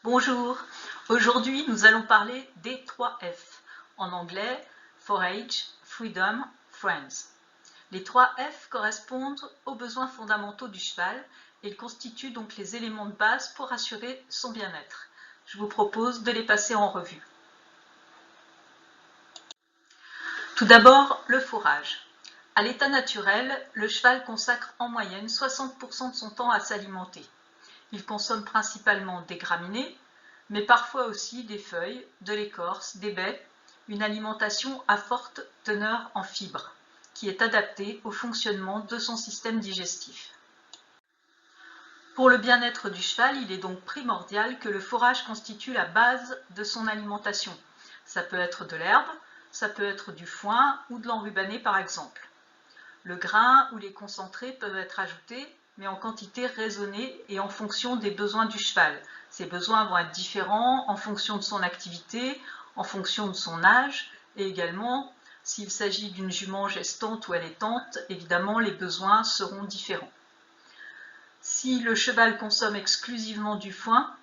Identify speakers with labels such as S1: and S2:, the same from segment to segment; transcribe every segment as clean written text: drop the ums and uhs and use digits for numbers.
S1: Bonjour, aujourd'hui nous allons parler des 3 F, en anglais Forage, Freedom, Friends. Les 3 F correspondent aux besoins fondamentaux du cheval et ils constituent donc les éléments de base pour assurer son bien-être. Je vous propose de les passer en revue. Tout d'abord, le fourrage. À l'état naturel, le cheval consacre en moyenne 60% de son temps à s'alimenter. Il consomme principalement des graminées, mais parfois aussi des feuilles, de l'écorce, des baies, une alimentation à forte teneur en fibres, qui est adaptée au fonctionnement de son système digestif. Pour le bien-être du cheval, il est donc primordial que le fourrage constitue la base de son alimentation. Ça peut être de l'herbe, ça peut être du foin ou de l'enrubané par exemple. Le grain ou les concentrés peuvent être ajoutés, mais en quantité raisonnée et en fonction des besoins du cheval. Ces besoins vont être différents en fonction de son activité, en fonction de son âge, et également, s'il s'agit d'une jument gestante ou allaitante, évidemment, les besoins seront différents. Si le cheval consomme exclusivement du foin,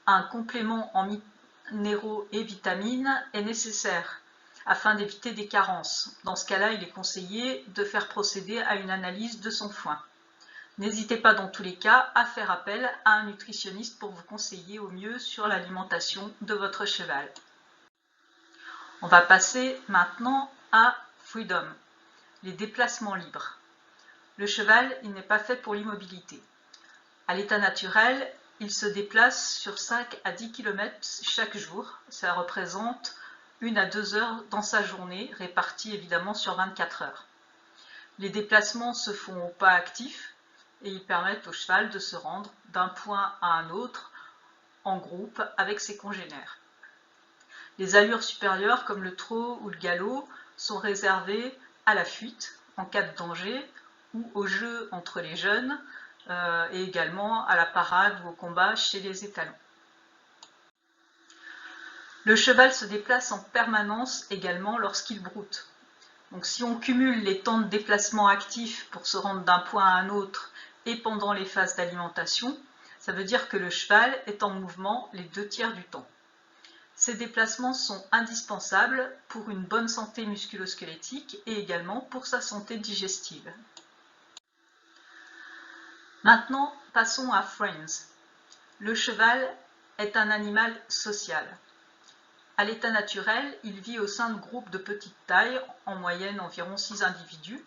S1: un complément en minéraux et vitamines est nécessaire afin d'éviter des carences. Dans ce cas-là, il est conseillé de faire procéder à une analyse de son foin. N'hésitez pas dans tous les cas à faire appel à un nutritionniste pour vous conseiller au mieux sur l'alimentation de votre cheval. On va passer maintenant à Freedom, les déplacements libres. Le cheval, il n'est pas fait pour l'immobilité. À l'état naturel, il se déplace sur 5 à 10 km chaque jour. Ça représente 1 à 2 heures dans sa journée, réparties évidemment sur 24 heures. Les déplacements se font au pas actif et ils permettent au cheval de se rendre d'un point à un autre en groupe avec ses congénères. Les allures supérieures comme le trot ou le galop sont réservées à la fuite en cas de danger ou au jeu entre les jeunes et également à la parade ou au combat chez les étalons. Le cheval se déplace en permanence également lorsqu'il broute. Donc si on cumule les temps de déplacement actifs pour se rendre d'un point à un autre et pendant les phases d'alimentation, ça veut dire que le cheval est en mouvement les 2/3 du temps. Ces déplacements sont indispensables pour une bonne santé musculo-squelettique et également pour sa santé digestive. Maintenant, passons à Friends. Le cheval est un animal social. À l'état naturel, il vit au sein de groupes de petite taille, en moyenne environ 6 individus.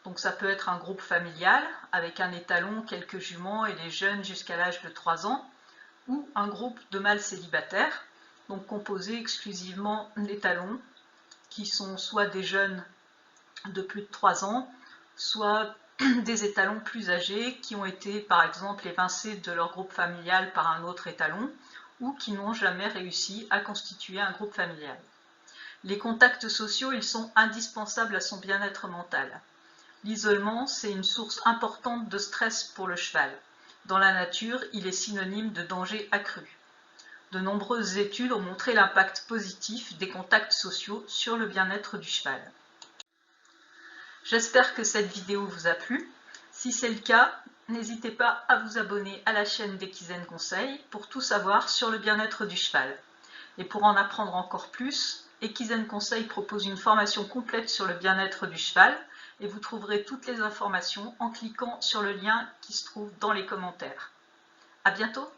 S1: Donc ça peut être un groupe familial, avec un étalon, quelques juments et les jeunes jusqu'à l'âge de 3 ans, ou un groupe de mâles célibataires, donc composé exclusivement d'étalons, qui sont soit des jeunes de plus de 3 ans, soit des étalons plus âgés qui ont été par exemple évincés de leur groupe familial par un autre étalon ou qui n'ont jamais réussi à constituer un groupe familial. Les contacts sociaux, ils sont indispensables à son bien-être mental. L'isolement, c'est une source importante de stress pour le cheval. Dans la nature, il est synonyme de danger accru. De nombreuses études ont montré l'impact positif des contacts sociaux sur le bien-être du cheval. J'espère que cette vidéo vous a plu. Si c'est le cas, n'hésitez pas à vous abonner à la chaîne d'Equizen Conseil pour tout savoir sur le bien-être du cheval. Et pour en apprendre encore plus, Equizen Conseil propose une formation complète sur le bien-être du cheval et vous trouverez toutes les informations en cliquant sur le lien qui se trouve dans les commentaires. À bientôt!